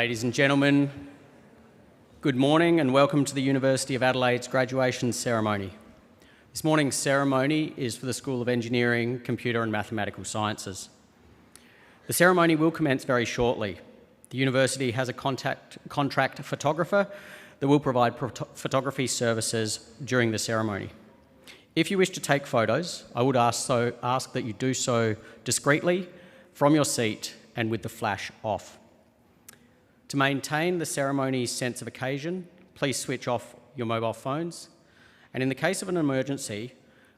Ladies and gentlemen, good morning and welcome to the University of Adelaide's graduation ceremony. This morning's ceremony is for the School of Engineering, Computer and Mathematical Sciences. The ceremony will commence very shortly. The university has a contract photographer that will provide photography services during the ceremony. If you wish to take photos, I would ask that you do so discreetly from your seat and with the flash off. To maintain the ceremony's sense of occasion, please switch off your mobile phones, and in the case of an emergency,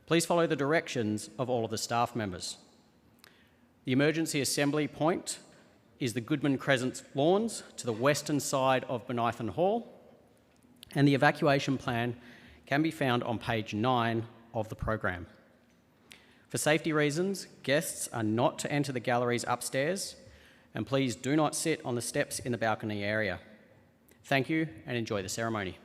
please follow the directions of all of the staff members. The emergency assembly point is the Goodman Crescent lawns to the western side of Benithan Hall, and the evacuation plan can be found on page 9 of the program. For safety reasons, guests are not to enter the galleries upstairs, and please do not sit on the steps in the balcony area. Thank you and enjoy the ceremony.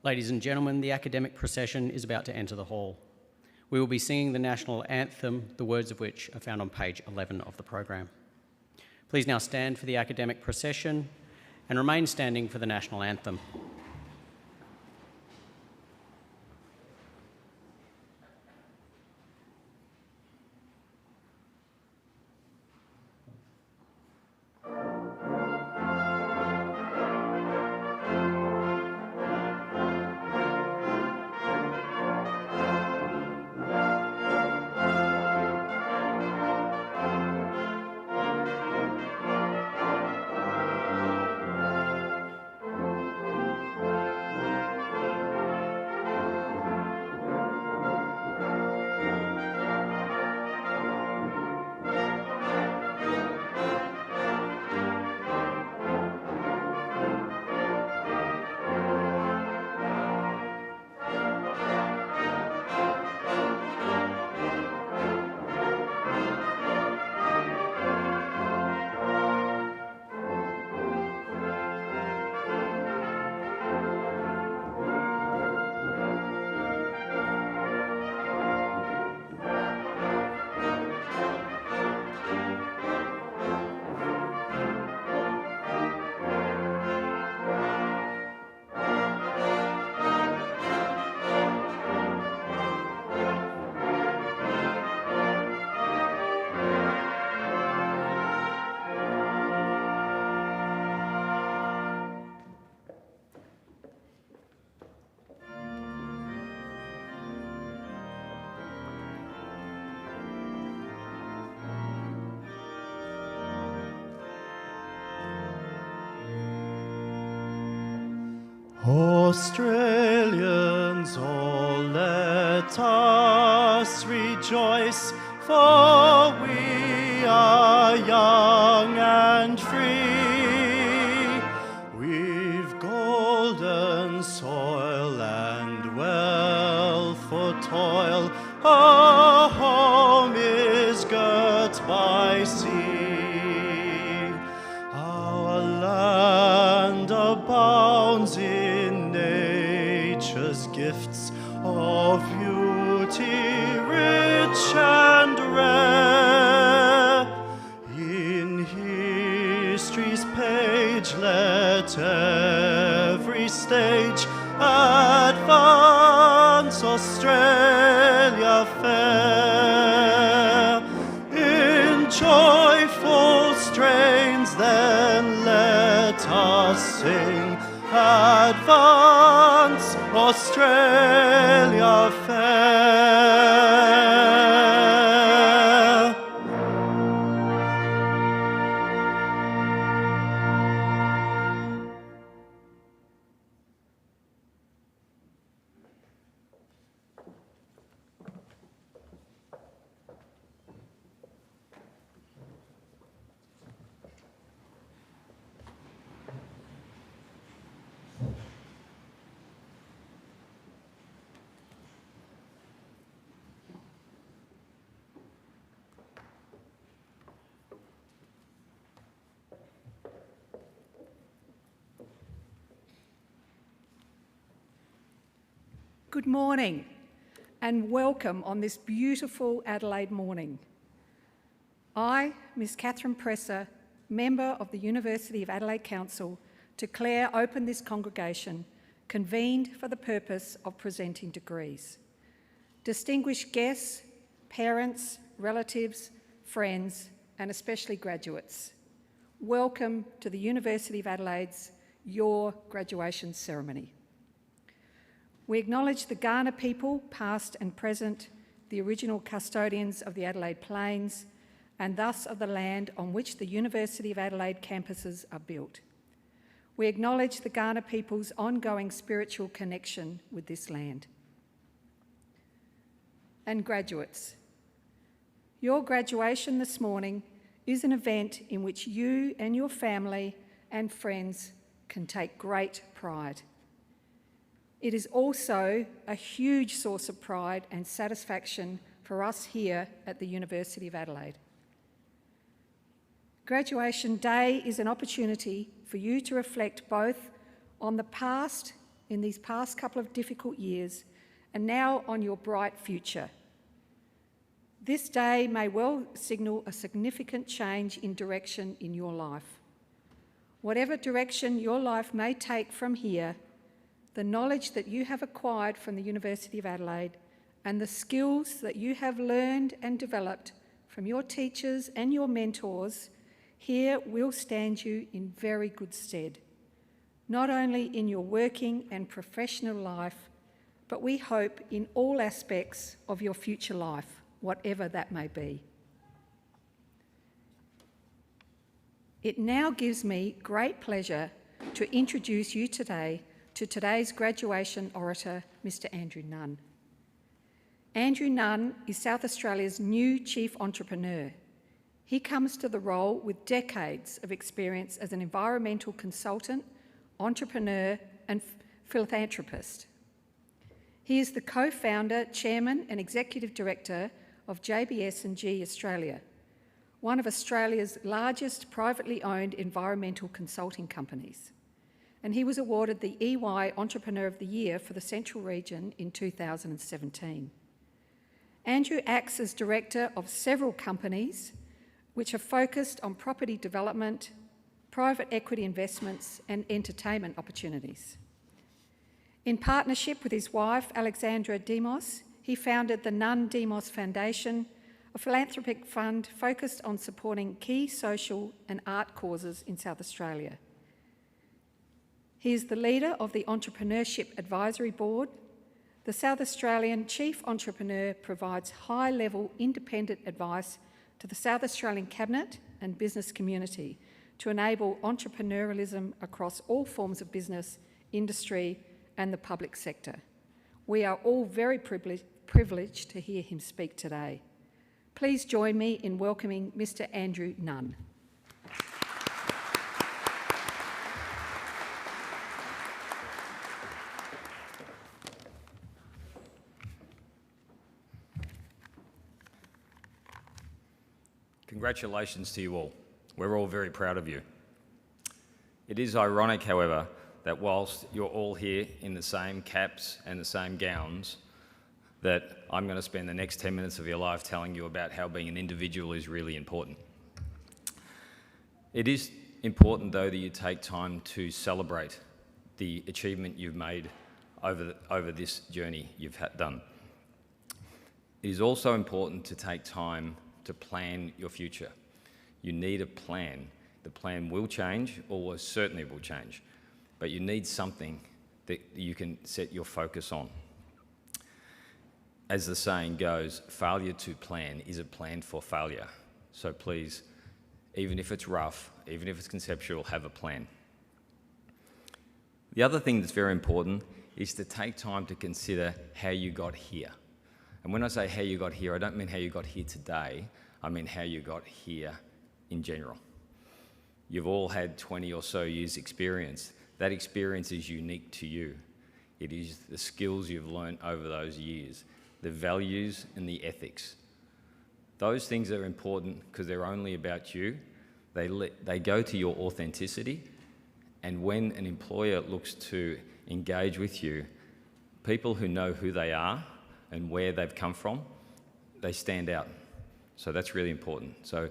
Ladies and gentlemen, the academic procession is about to enter the hall. We will be singing the national anthem, the words of which are found on page 11 of the program. Please now stand for the academic procession and remain standing for the national anthem. Australians, all let us rejoice, for we are young and free. We've golden soil and wealth for toil. Our home is girt by sea. Our land abounds in nature's gifts of beauty rich and rare. In history's page let every stage advance Australia fair. In joyful strains then let us sing, advance Australia fair. Good morning and welcome on this beautiful Adelaide morning. I, Ms Catherine Presser, member of the University of Adelaide Council, declare open this congregation convened for the purpose of presenting degrees. Distinguished guests, parents, relatives, friends, and especially graduates, welcome to the University of Adelaide's Your Graduation Ceremony. We acknowledge the Kaurna people, past and present, the original custodians of the Adelaide Plains, and thus of the land on which the University of Adelaide campuses are built. We acknowledge the Kaurna people's ongoing spiritual connection with this land. And graduates, your graduation this morning is an event in which you and your family and friends can take great pride. It is also a huge source of pride and satisfaction for us here at the University of Adelaide. Graduation Day is an opportunity for you to reflect both on the past in these past couple of difficult years and now on your bright future. This day may well signal a significant change in direction in your life. Whatever direction your life may take from here, the knowledge that you have acquired from the University of Adelaide and the skills that you have learned and developed from your teachers and your mentors here will stand you in very good stead, not only in your working and professional life, but we hope in all aspects of your future life, whatever that may be. It now gives me great pleasure to introduce you today to today's graduation orator, Mr. Andrew Nunn. Andrew Nunn is South Australia's new Chief Entrepreneur. He comes to the role with decades of experience as an environmental consultant, entrepreneur and philanthropist. He is the co-founder, chairman and executive director of JBS&G Australia, one of Australia's largest privately owned environmental consulting companies. And he was awarded the EY Entrepreneur of the Year for the Central Region in 2017. Andrew acts as director of several companies which are focused on property development, private equity investments and entertainment opportunities. In partnership with his wife, Alexandra Demos, he founded the Nunn Demos Foundation, a philanthropic fund focused on supporting key social and art causes in South Australia. He is the leader of the Entrepreneurship Advisory Board. The South Australian Chief Entrepreneur provides high-level independent advice to the South Australian Cabinet and business community to enable entrepreneurialism across all forms of business, industry and the public sector. We are all very privileged to hear him speak today. Please join me in welcoming Mr. Andrew Nunn. Congratulations to you all. We're all very proud of you. It is ironic, however, that whilst you're all here in the same caps and the same gowns, that I'm going to spend the next 10 minutes of your life telling you about how being an individual is really important. It is important, though, that you take time to celebrate the achievement you've made over this journey you've done. It is also important to take time to plan your future. You need a plan. The plan will change, or certainly will change, but you need something that you can set your focus on. As the saying goes, failure to plan is a plan for failure. So please, even if it's rough, even if it's conceptual, have a plan. The other thing that's very important is to take time to consider how you got here. And when I say how you got here, I don't mean how you got here today, I mean how you got here in general. You've all had 20 or so years experience. That experience is unique to you. It is the skills you've learned over those years, the values and the ethics. Those things are important because they're only about you. They go to your authenticity, and when an employer looks to engage with you, people who know who they are and where they've come from, they stand out. So that's really important. So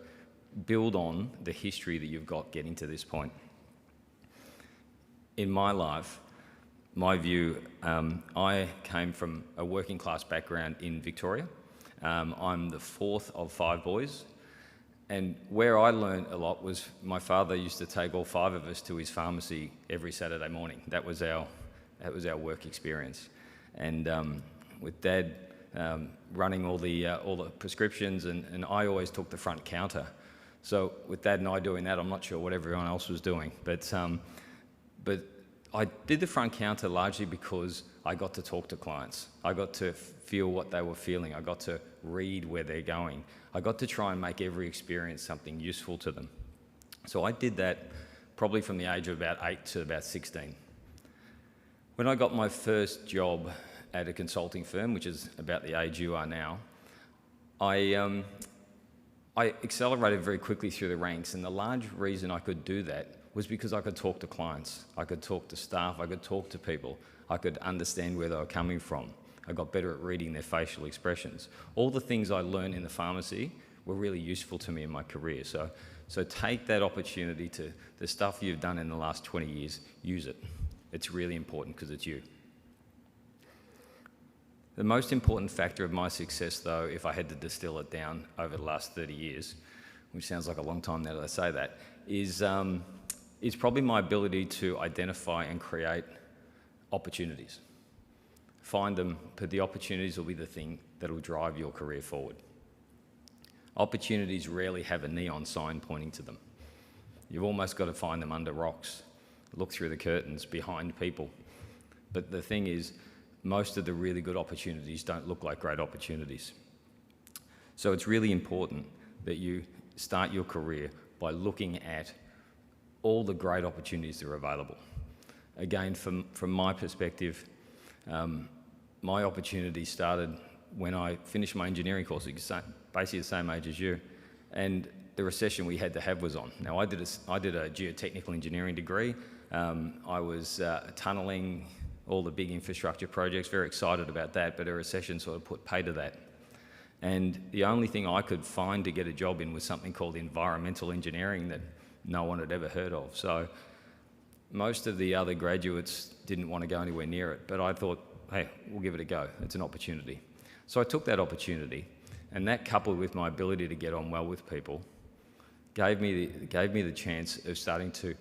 build on the history that you've got getting to this point. In my life, my view, I came from a working class background in Victoria. I'm the fourth of 5 boys. And where I learned a lot was my father used to take all 5 of us to his pharmacy every Saturday morning. That was our work experience. And with Dad running all the prescriptions, and I always took the front counter. So with Dad and I doing that, I'm not sure what everyone else was doing, but I did the front counter largely because I got to talk to clients. I got to feel what they were feeling. I got to read where they're going. I got to try and make every experience something useful to them. So I did that probably from the age of about 8 to about 16. When I got my first job at a consulting firm, which is about the age you are now, I accelerated very quickly through the ranks, and the large reason I could do that was because I could talk to clients, I could talk to staff, I could talk to people, I could understand where they were coming from. I got better at reading their facial expressions. All the things I learned in the pharmacy were really useful to me in my career. So take that opportunity to, the stuff you've done in the last 20 years, use it. It's really important because it's you. The most important factor of my success, though, if I had to distill it down over the last 30 years, which sounds like a long time now that I say that, is probably my ability to identify and create opportunities. Find them, but the opportunities will be the thing that will drive your career forward. Opportunities rarely have a neon sign pointing to them. You've almost got to find them under rocks, look through the curtains, behind people. But the thing is, most of the really good opportunities don't look like great opportunities. So it's really important that you start your career by looking at all the great opportunities that are available. Again, from my perspective, my opportunity started when I finished my engineering course, basically the same age as you, and the recession we had to have was on. Now, I did a geotechnical engineering degree. I was tunnelling, all the big infrastructure projects, very excited about that, but a recession sort of put pay to that. And the only thing I could find to get a job in was something called environmental engineering that no one had ever heard of. So most of the other graduates didn't want to go anywhere near it, but I thought, hey, we'll give it a go. It's an opportunity. So I took that opportunity, and that coupled with my ability to get on well with people gave me the chance of starting to,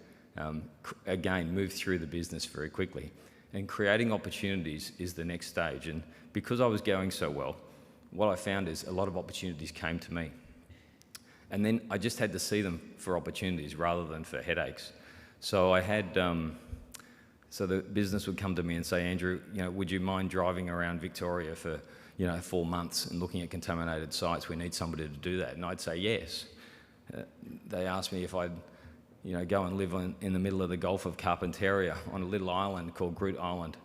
again, move through the business very quickly. And creating opportunities is the next stage. And because I was going so well, what I found is a lot of opportunities came to me. And then I just had to see them for opportunities rather than for headaches. So I had, so the business would come to me and say, Andrew, would you mind driving around Victoria for, 4 months and looking at contaminated sites? We need somebody to do that. And I'd say yes. They asked me if I'd, go and live in the middle of the Gulf of Carpentaria on a little island called Groot Island,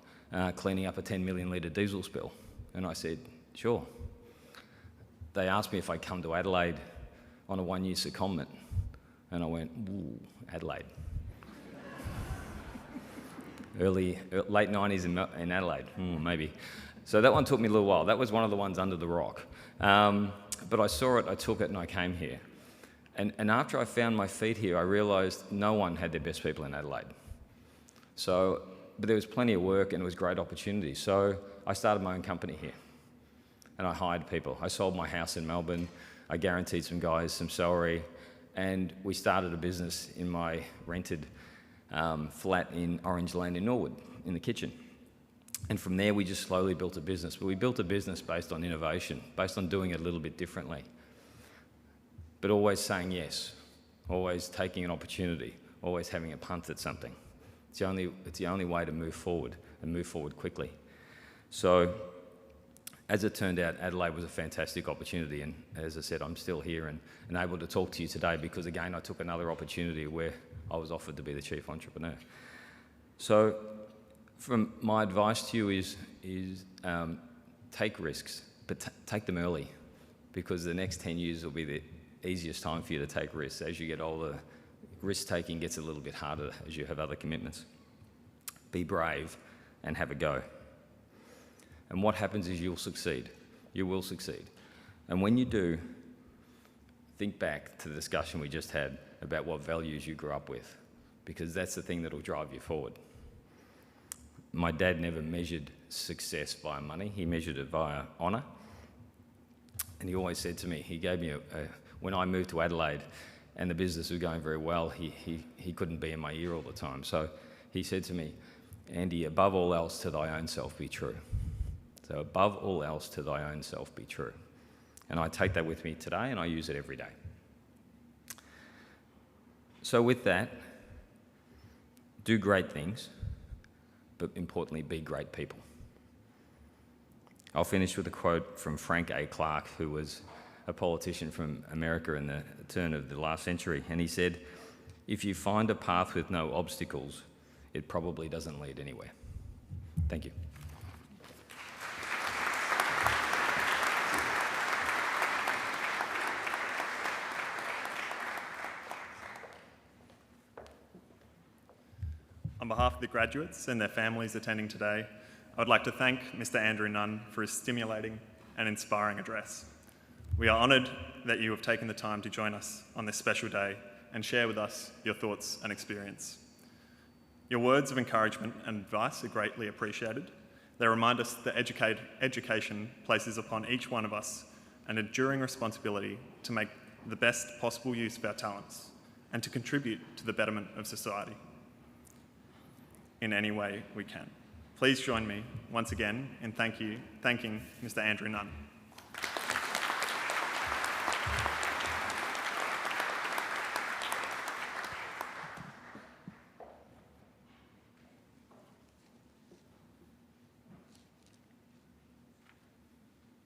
cleaning up a 10 million litre diesel spill. And I said, sure. They asked me if I'd come to Adelaide on a 1-year secondment. And I went, ooh, Adelaide. Late 90s in Adelaide, maybe. So that one took me a little while. That was one of the ones under the rock. But I saw it, I took it, and I came here. And after I found my feet here, I realised no one had their best people in Adelaide. But there was plenty of work and it was great opportunity. So I started my own company here. And I hired people. I sold my house in Melbourne. I guaranteed some guys some salary. And we started a business in my rented flat in Orange Lane in Norwood, in the kitchen. And from there, we just slowly built a business. But we built a business based on innovation, based on doing it a little bit differently. But always saying yes, always taking an opportunity, always having a punt at something. It's the only way to move forward and move forward quickly. So, as it turned out, Adelaide was a fantastic opportunity, and as I said, I'm still here and able to talk to you today because, again, I took another opportunity where I was offered to be the chief entrepreneur. So, from my advice to you is take risks, but take them early, because the next 10 years will be the easiest time for you to take risks. As you get older, risk-taking gets a little bit harder as you have other commitments. Be brave and have a go. And what happens is you'll succeed. You will succeed. And when you do, think back to the discussion we just had about what values you grew up with, because that's the thing that will drive you forward. My dad never measured success via money. He measured it via honour. And he always said to me, he gave me when I moved to Adelaide and the business was going very well, he couldn't be in my ear all the time. So he said to me, Andy, above all else to thy own self be true. So above all else to thy own self be true. And I take that with me today and I use it every day. So with that, do great things, but importantly, be great people. I'll finish with a quote from Frank A. Clark, who was a politician from America in the turn of the last century. And he said, if you find a path with no obstacles, it probably doesn't lead anywhere. Thank you. On behalf of the graduates and their families attending today, I would like to thank Mr. Andrew Nunn for his stimulating and inspiring address. We are honoured that you have taken the time to join us on this special day and share with us your thoughts and experience. Your words of encouragement and advice are greatly appreciated. They remind us that education places upon each one of us an enduring responsibility to make the best possible use of our talents and to contribute to the betterment of society in any way we can. Please join me once again in thanking Mr. Andrew Nunn.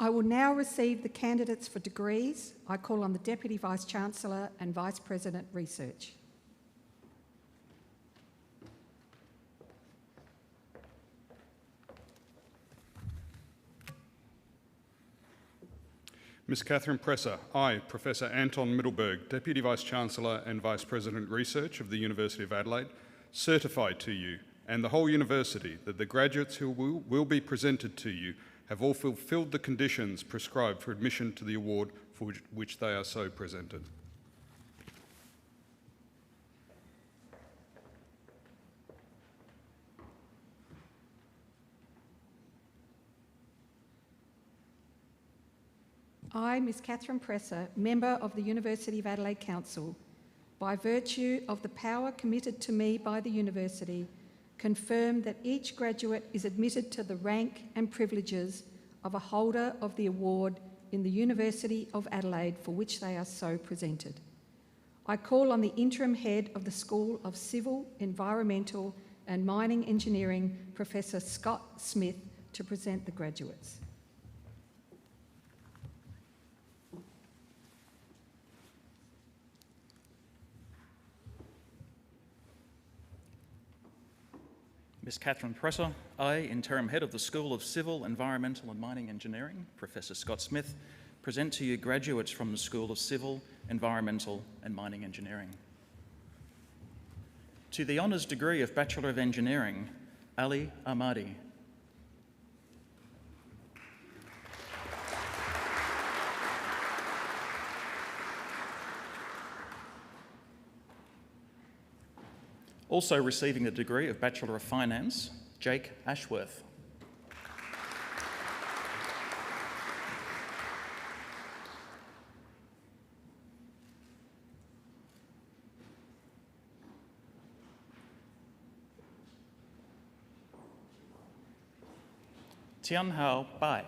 I will now receive the candidates for degrees. I call on the Deputy Vice-Chancellor and Vice President Research. Ms. Catherine Presser, I, Professor Anton Middleberg, Deputy Vice-Chancellor and Vice President Research of the University of Adelaide, certify to you and the whole university that the graduates who will be presented to you have all fulfilled the conditions prescribed for admission to the award for which they are so presented. I, Ms. Catherine Presser, Member of the University of Adelaide Council, by virtue of the power committed to me by the University, confirm that each graduate is admitted to the rank and privileges of a holder of the award in the University of Adelaide for which they are so presented. I call on the Interim Head of the School of Civil, Environmental and Mining Engineering, Professor Scott Smith, to present the graduates. Ms. Catherine Presser, I, Interim Head of the School of Civil, Environmental and Mining Engineering, Professor Scott Smith, present to you graduates from the School of Civil, Environmental and Mining Engineering. To the honours degree of Bachelor of Engineering, Ali Ahmadi. Also receiving the degree of Bachelor of Finance, Jake Ashworth. Tian Hao Bai.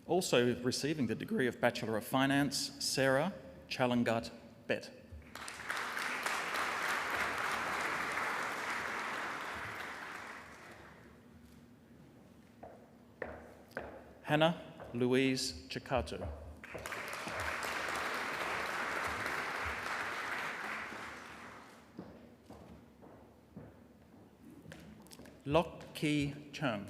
Also receiving the degree of Bachelor of Finance, Sarah Chalangat Bet. Hannah Louise Chikato. Lok Ki Chung.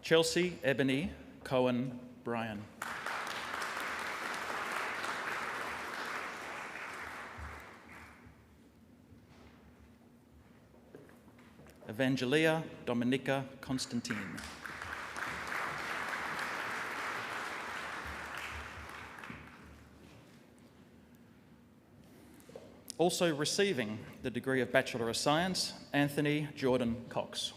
Chelsea Ebony Cohen Bryan. Evangelia Dominica Constantine. Also receiving the degree of Bachelor of Science, Anthony Jordan Cox.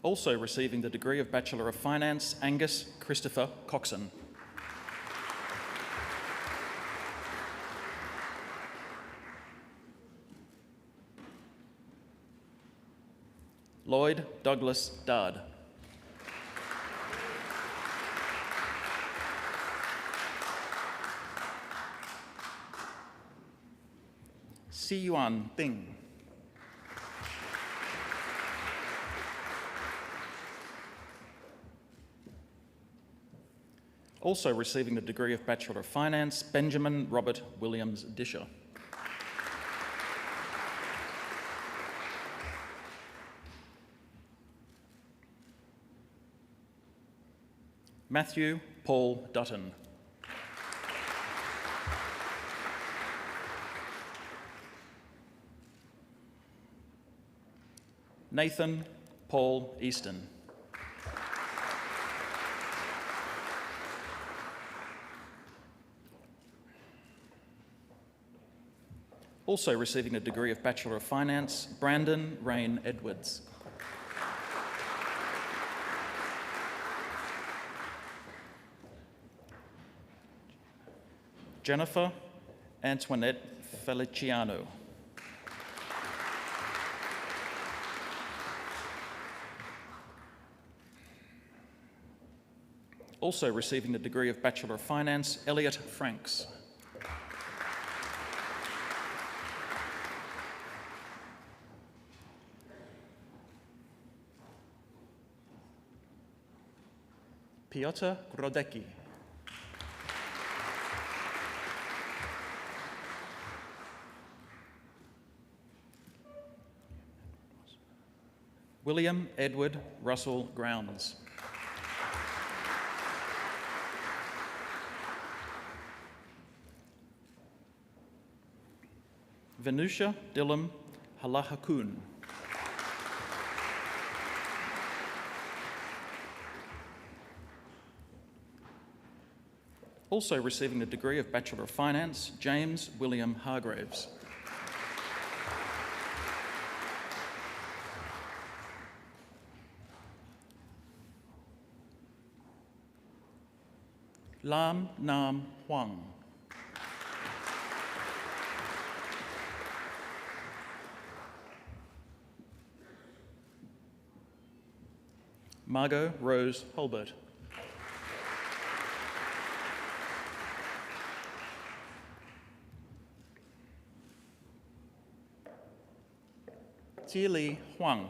Also receiving the degree of Bachelor of Finance, Angus Christopher Coxon. Lloyd Douglas Dodd. Si Yuan Ding. Also receiving the degree of Bachelor of Finance, Benjamin Robert Williams Disher. Matthew Paul Dutton. Nathan Paul Easton. Also receiving a degree of Bachelor of Finance, Brandon Rain Edwards. Jennifer Antoinette Feliciano. Also receiving the degree of Bachelor of Finance, Elliot Franks. Piotr Grodecki. William Edward Russell Grounds. Venusha Dillam Halahakun. Also receiving the degree of Bachelor of Finance, James William Hargraves. Lam Nam Huang. Margot Rose Holbert. Li Huang.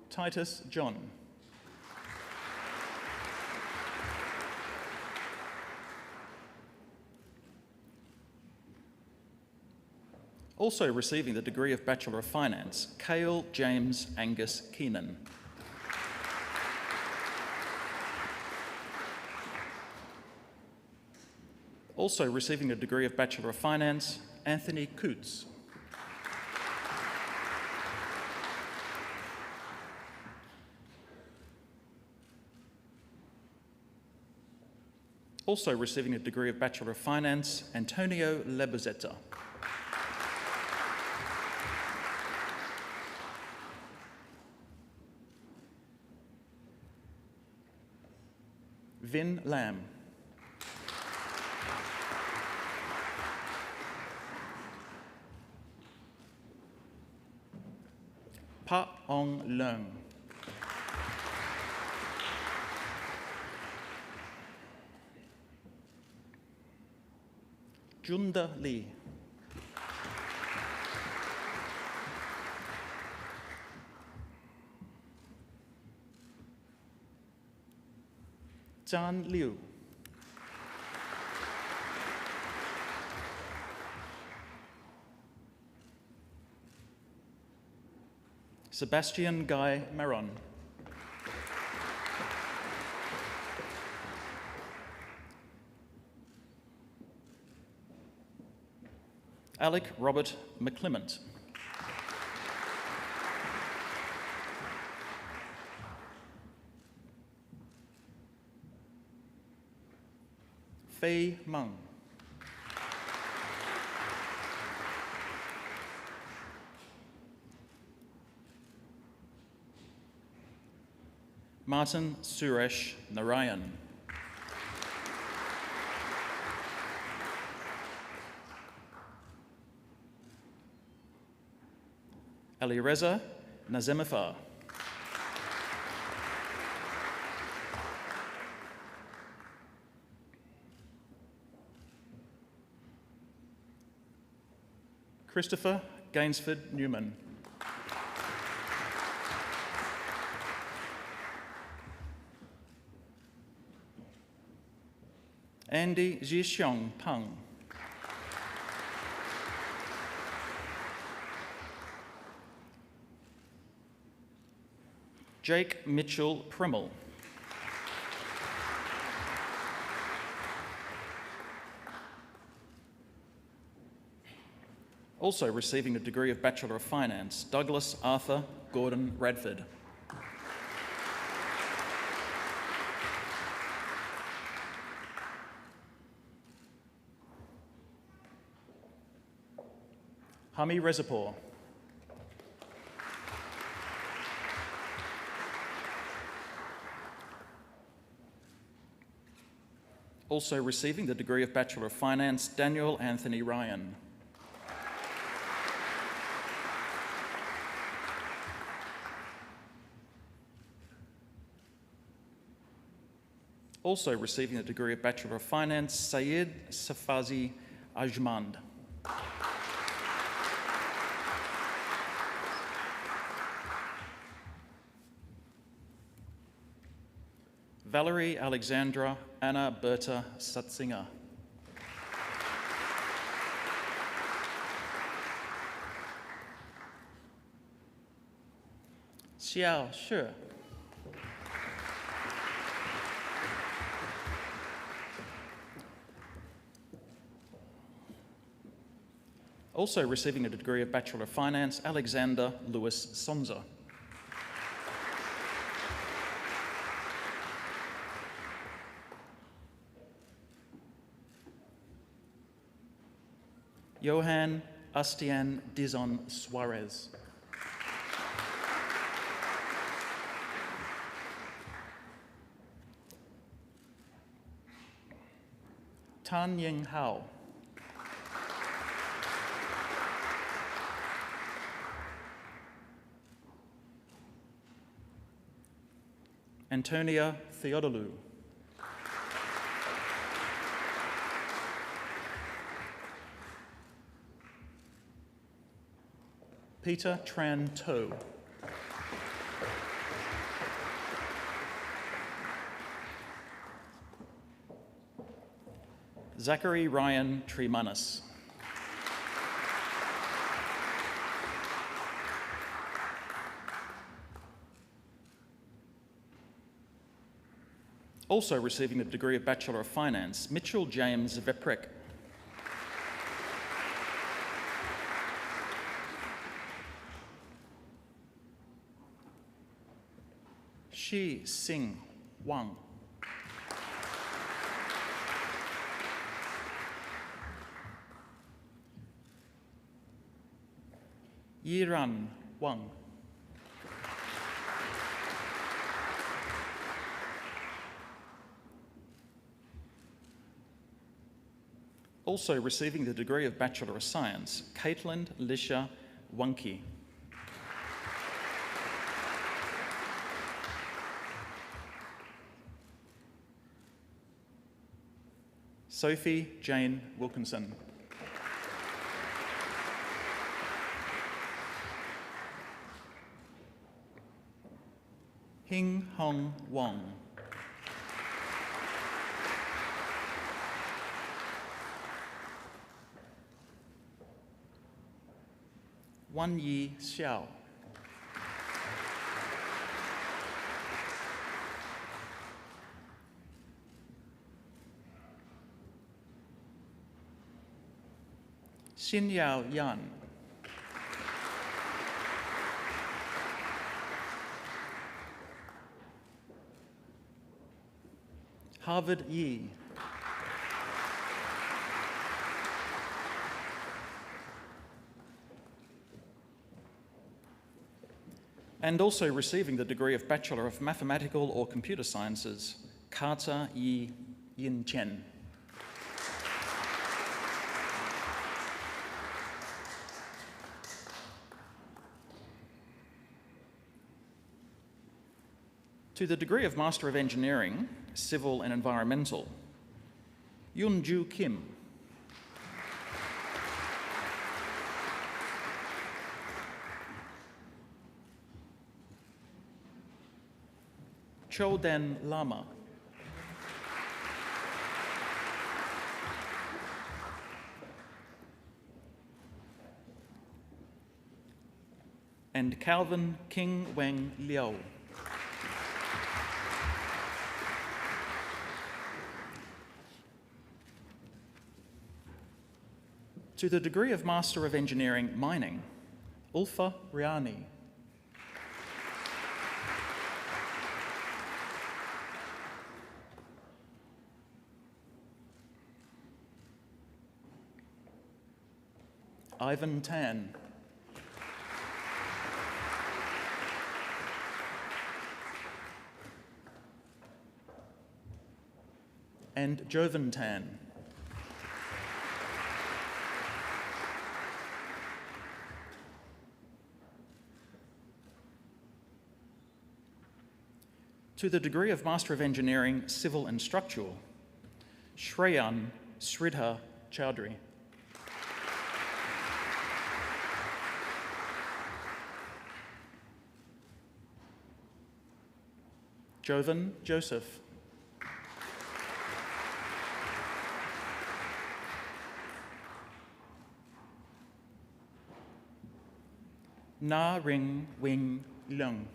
Titus John. Also receiving the degree of Bachelor of Finance, Cale James Angus Keenan. Also receiving a degree of Bachelor of Finance, Anthony Coots. Also receiving a degree of Bachelor of Finance, Antonio Lebozetta. Vin Lam. Pa Ong Leung. Junda Lee. Zhan Liu. Sebastian Guy Maron. Alec Robert McClement. Fei Meng. Martin Suresh Narayan. Alireza Nazemifar. Christopher Gainsford Newman. Andy Zhixiong Peng. Jake Mitchell Primmel. Also receiving the degree of Bachelor of Finance, Douglas Arthur Gordon Radford. Hami Rezapour. Also receiving the degree of Bachelor of Finance, Daniel Anthony Ryan. Also receiving the degree of Bachelor of Finance, Sayed Safazi Ajmand. Valerie Alexandra Anna Berta Satsinger. Xiao Shi. Also receiving a degree of Bachelor of Finance, Alexander Lewis Sonza. Johan Astian Dizon Suarez. Tan Ying Hao. Antonia Theodolou. Peter Tran To. Zachary Ryan Tremanus. Also receiving the degree of Bachelor of Finance, Mitchell James Veprek. Shi Sing Wang. Yiran Wang. Also receiving the degree of Bachelor of Science, Caitlin Lisha Wanki. Sophie Jane Wilkinson. Hing Hong Wong. Wan Yi Xiao. Xin Yao Yan. Harvard Yi. And also receiving the degree of Bachelor of Mathematical or Computer Sciences, Carter Yi Yin Chen. To the degree of Master of Engineering, Civil and Environmental, Yunju Kim. Choden Lama. And Calvin King Weng Liao. To the degree of Master of Engineering, Mining, Ulfa Riani. Ivan Tan. And Jovan Tan. To the degree of Master of Engineering, Civil and Structural, Shreyan Sridhar Chowdhury. Jovan Joseph. Na Ring Wing Leung.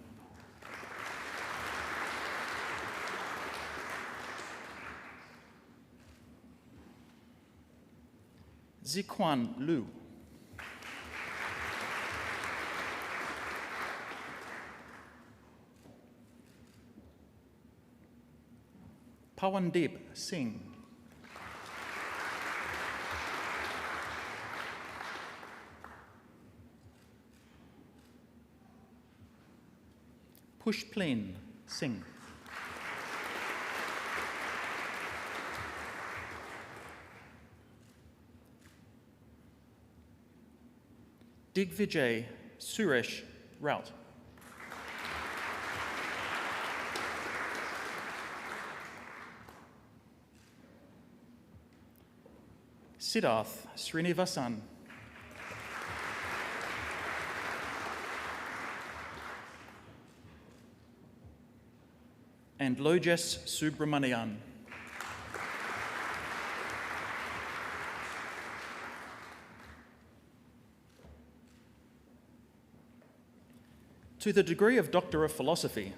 Ziquan Lu. Pawandip Singh. Pushplin Singh. Digvijay Suresh Raut. Siddharth Srinivasan. And Lojes Subramanian. To the degree of Doctor of Philosophy,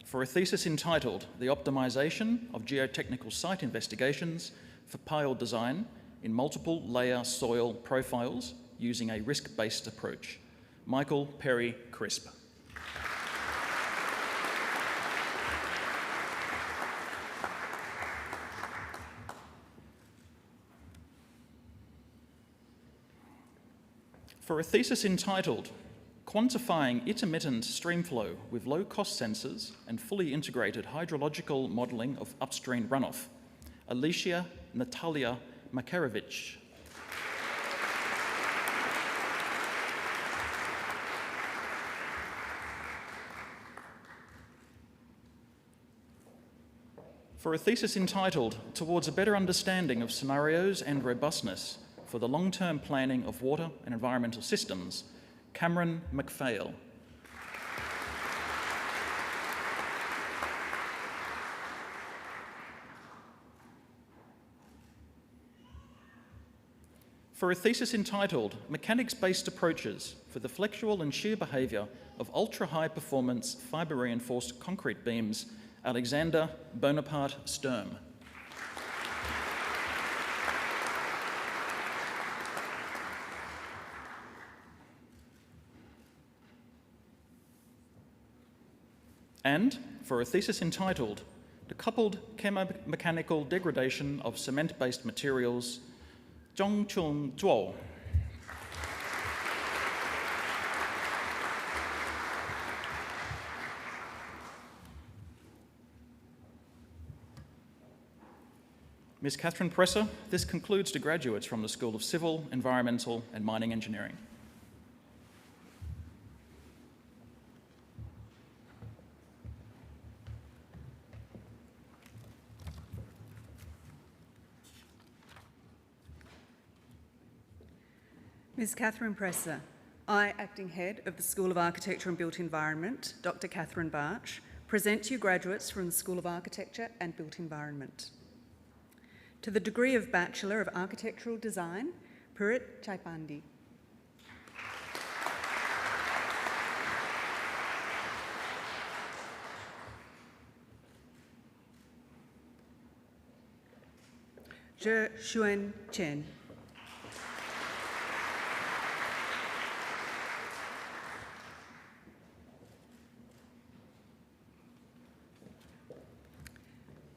for a thesis entitled The Optimization of Geotechnical Site Investigations for Pile Design in Multiple Layer Soil Profiles using a Risk-Based Approach, Michael Perry Crisp. For a thesis entitled Quantifying Intermittent Streamflow with Low-Cost Sensors and Fully Integrated Hydrological Modelling of Upstream Runoff, Alicia Natalia Makarovich. For a thesis entitled Towards a Better Understanding of Scenarios and Robustness for the Long-Term Planning of Water and Environmental Systems, Cameron McPhail. For a thesis entitled Mechanics-Based Approaches for the Flexural and Shear Behaviour of Ultra-High Performance Fibre-Reinforced Concrete Beams, Alexander Bonaparte Sturm. And for a thesis entitled The Coupled Chemomechanical Degradation of Cement-Based Materials, Zhongchun Zhuo. Ms. Catherine Presser, this concludes the graduates from the School of Civil, Environmental and Mining Engineering. Ms. Catherine Presser, I, Acting Head of the School of Architecture and Built Environment, Dr. Catherine Barch, present to you graduates from the School of Architecture and Built Environment. To the degree of Bachelor of Architectural Design, Purit Chaipandi. Je Xuan Chen.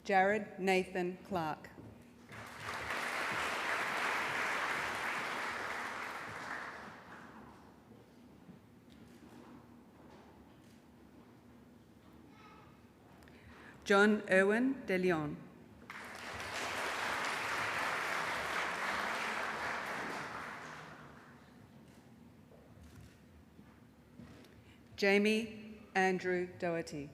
Jared Nathan Clark. John Irwin de Leon. Jamie Andrew Doherty.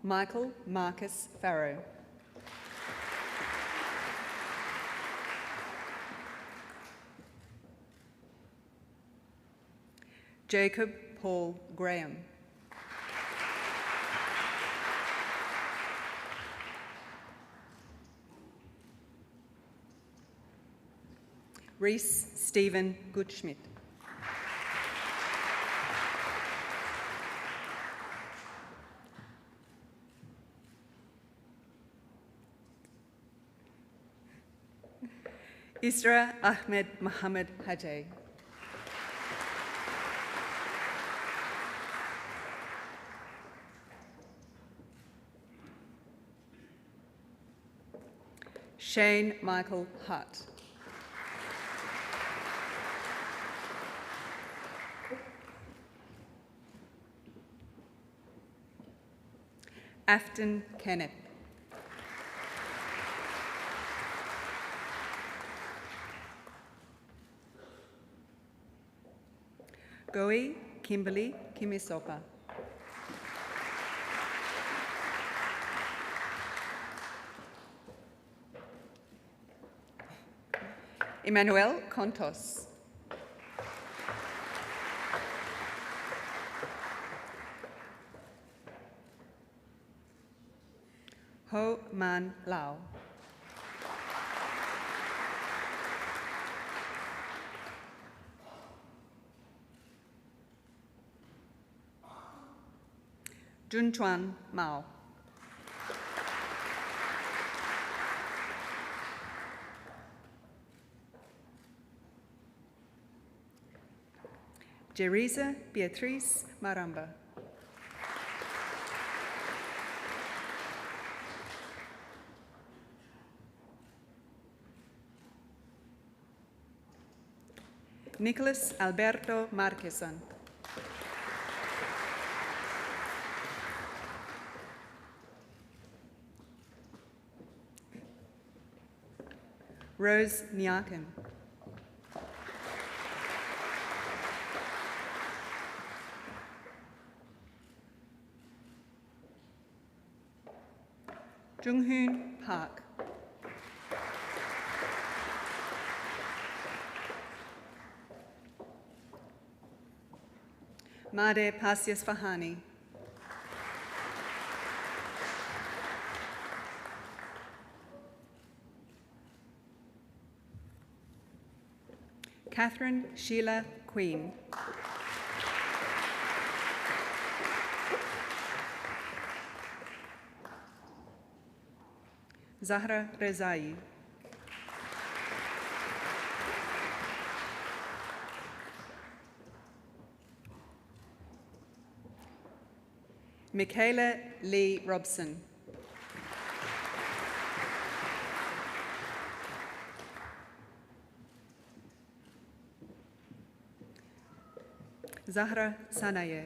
Michael Marcus Farrow. Jacob Paul Graham. Reese Stephen Goodschmidt. Isra Ahmed Mohammed Hajj. Shane Michael Hutt. Afton Kenneth. Goey Kimberly Kimisopa. Emmanuel Contos. Ho Man Lao. Junchuan Mao. Jerisa Beatriz Maramba. Nicholas Alberto Marquesan. Rose Nyakin. Junghoon Park. Made Pasias Fahani. Catherine Sheila Queen. Zahra Rezai. Michaela Lee Robson. Zahra Sanaye.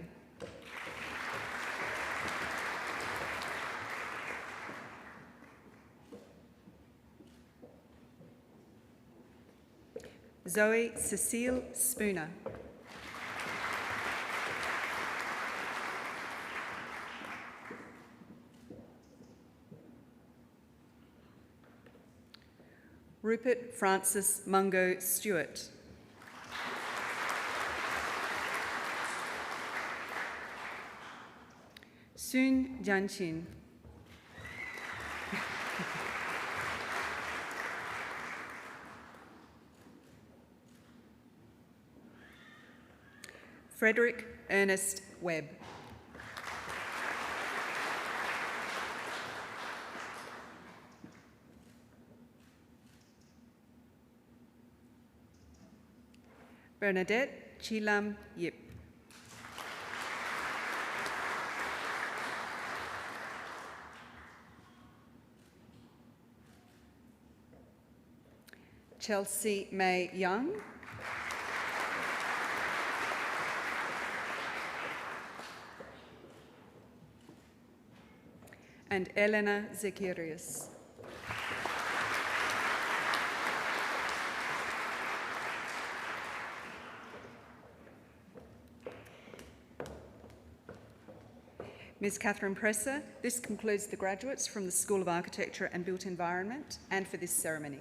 Zoe Cecile Spooner. Rupert Francis Mungo Stewart. Soon Janchin. Frederick Ernest Webb. Bernadette Chilam Yip. Chelsea May Young. And Elena Zekirius. Ms. Catherine Presser, this concludes the graduates from the School of Architecture and Built Environment and for this ceremony.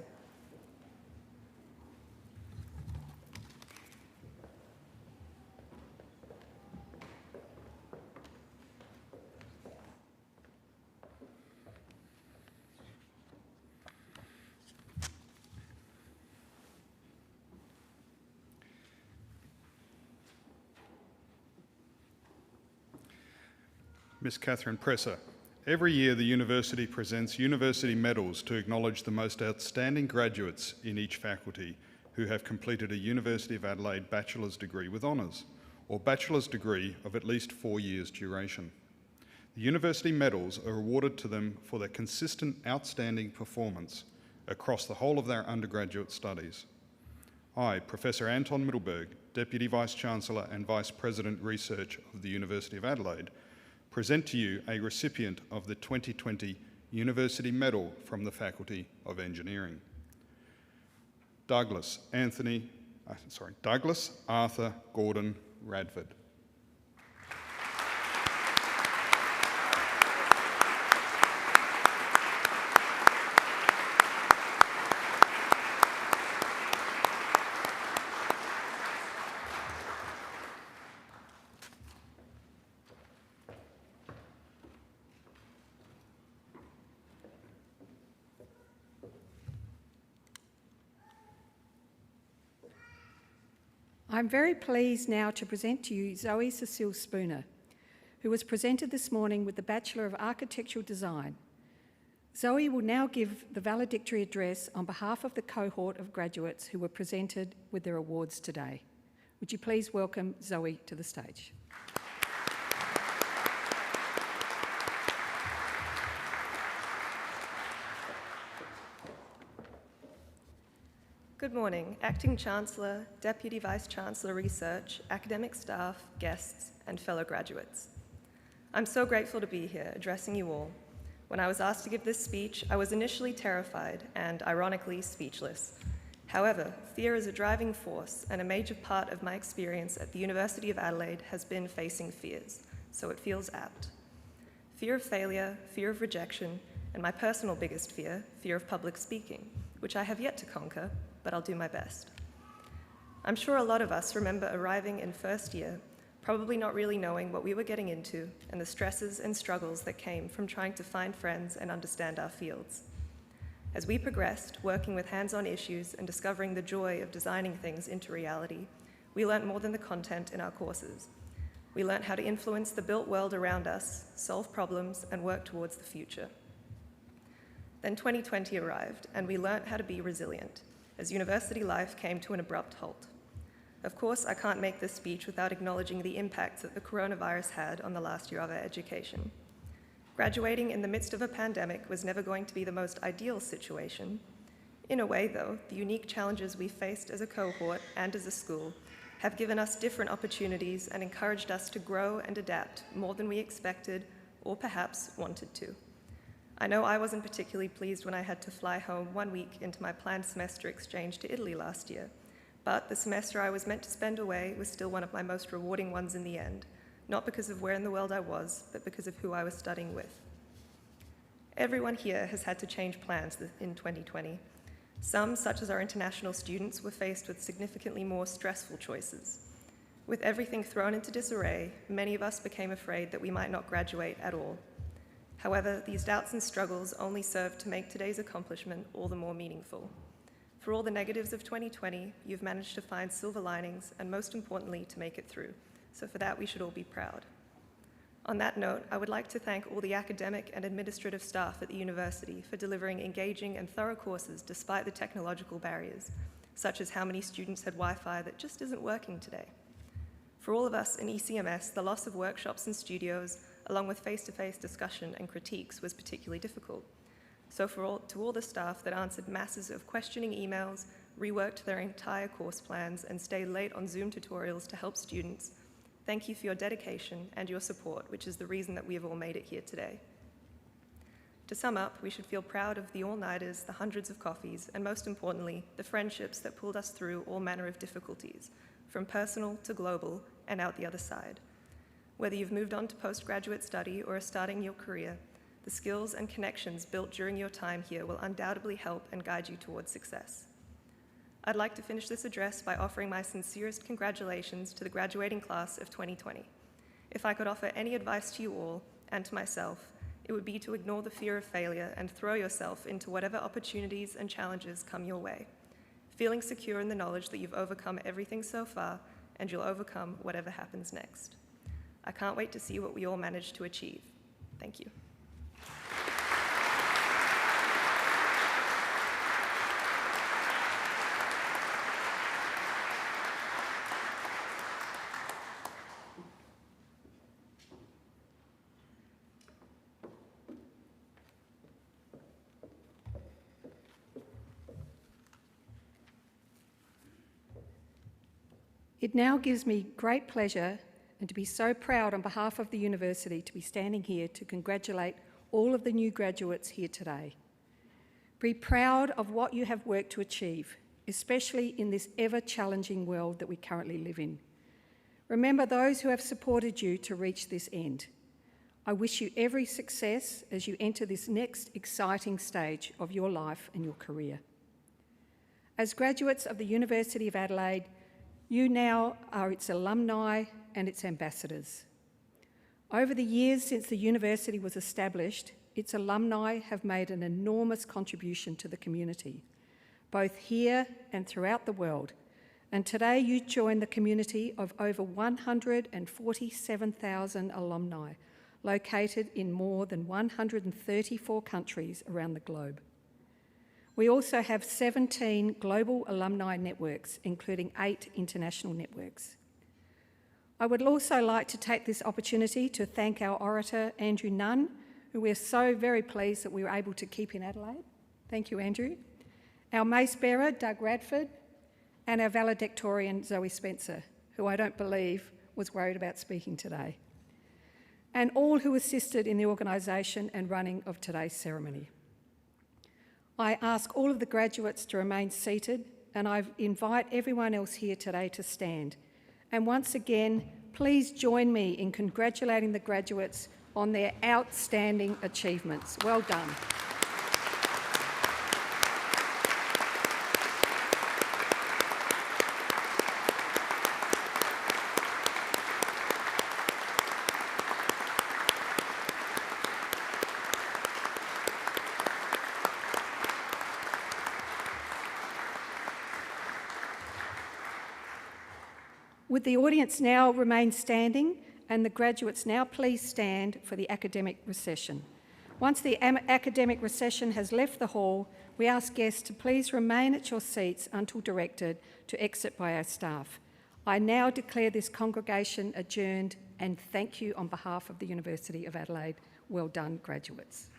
Ms. Catherine Presser, every year the university presents university medals to acknowledge the most outstanding graduates in each faculty who have completed a University of Adelaide bachelor's degree with honours, or bachelor's degree of at least 4 years duration. The university medals are awarded to them for their consistent outstanding performance across the whole of their undergraduate studies. I, Professor Anton Middleberg, Deputy Vice-Chancellor and Vice President Research of the University of Adelaide, present to you a recipient of the 2020 University Medal from the Faculty of Engineering. Douglas Arthur Gordon Radford. I'm very pleased now to present to you Zoe Cecile Spooner, who was presented this morning with the Bachelor of Architectural Design. Zoe will now give the valedictory address on behalf of the cohort of graduates who were presented with their awards today. Would you please welcome Zoe to the stage? Good morning, Acting Chancellor, Deputy Vice-Chancellor Research, academic staff, guests, and fellow graduates. I'm so grateful to be here addressing you all. When I was asked to give this speech, I was initially terrified and, ironically, speechless. However, fear is a driving force, and a major part of my experience at the University of Adelaide has been facing fears, so it feels apt. Fear of failure, fear of rejection, and my personal biggest fear, fear of public speaking, which I have yet to conquer, but I'll do my best. I'm sure a lot of us remember arriving in first year, probably not really knowing what we were getting into and the stresses and struggles that came from trying to find friends and understand our fields. As we progressed, working with hands-on issues and discovering the joy of designing things into reality, we learnt more than the content in our courses. We learnt how to influence the built world around us, solve problems, and work towards the future. Then 2020 arrived, and we learnt how to be resilient, as university life came to an abrupt halt. Of course, I can't make this speech without acknowledging the impacts that the coronavirus had on the last year of our education. Graduating in the midst of a pandemic was never going to be the most ideal situation. In a way, though, the unique challenges we faced as a cohort and as a school have given us different opportunities and encouraged us to grow and adapt more than we expected or perhaps wanted to. I know I wasn't particularly pleased when I had to fly home 1 week into my planned semester exchange to Italy last year, but the semester I was meant to spend away was still one of my most rewarding ones in the end, not because of where in the world I was, but because of who I was studying with. Everyone here has had to change plans in 2020. Some, such as our international students, were faced with significantly more stressful choices. With everything thrown into disarray, many of us became afraid that we might not graduate at all. However, these doubts and struggles only served to make today's accomplishment all the more meaningful. For all the negatives of 2020, you've managed to find silver linings and, most importantly, to make it through. So for that, we should all be proud. On that note, I would like to thank all the academic and administrative staff at the university for delivering engaging and thorough courses despite the technological barriers, such as how many students had Wi-Fi that just isn't working today. For all of us in ECMS, the loss of workshops and studios, along with face-to-face discussion and critiques, was particularly difficult. So to all the staff that answered masses of questioning emails, reworked their entire course plans, and stayed late on Zoom tutorials to help students, thank you for your dedication and your support, which is the reason that we have all made it here today. To sum up, we should feel proud of the all-nighters, the hundreds of coffees, and most importantly, the friendships that pulled us through all manner of difficulties, from personal to global and out the other side. Whether you've moved on to postgraduate study or are starting your career, the skills and connections built during your time here will undoubtedly help and guide you towards success. I'd like to finish this address by offering my sincerest congratulations to the graduating class of 2020. If I could offer any advice to you all, and to myself, it would be to ignore the fear of failure and throw yourself into whatever opportunities and challenges come your way, feeling secure in the knowledge that you've overcome everything so far and you'll overcome whatever happens next. I can't wait to see what we all manage to achieve. Thank you. It now gives me great pleasure and to be so proud on behalf of the university to be standing here to congratulate all of the new graduates here today. Be proud of what you have worked to achieve, especially in this ever-challenging world that we currently live in. Remember those who have supported you to reach this end. I wish you every success as you enter this next exciting stage of your life and your career. As graduates of the University of Adelaide, you now are its alumni and its ambassadors. Over the years since the university was established, its alumni have made an enormous contribution to the community, both here and throughout the world. And today you join the community of over 147,000 alumni, located in more than 134 countries around the globe. We also have 17 global alumni networks, including 8 international networks. I would also like to take this opportunity to thank our orator, Andrew Nunn, who we're so very pleased that we were able to keep in Adelaide. Thank you, Andrew. Our mace bearer, Doug Radford, and our valedictorian, Zoe Spencer, who I don't believe was worried about speaking today, and all who assisted in the organisation and running of today's ceremony. I ask all of the graduates to remain seated, and I invite everyone else here today to stand. And once again, please join me in congratulating the graduates on their outstanding achievements. Well done. Would the audience now remain standing and the graduates now please stand for the academic recession. Once the academic recession has left the hall, we ask guests to please remain at your seats until directed to exit by our staff. I now declare this congregation adjourned and thank you on behalf of the University of Adelaide. Well done, graduates.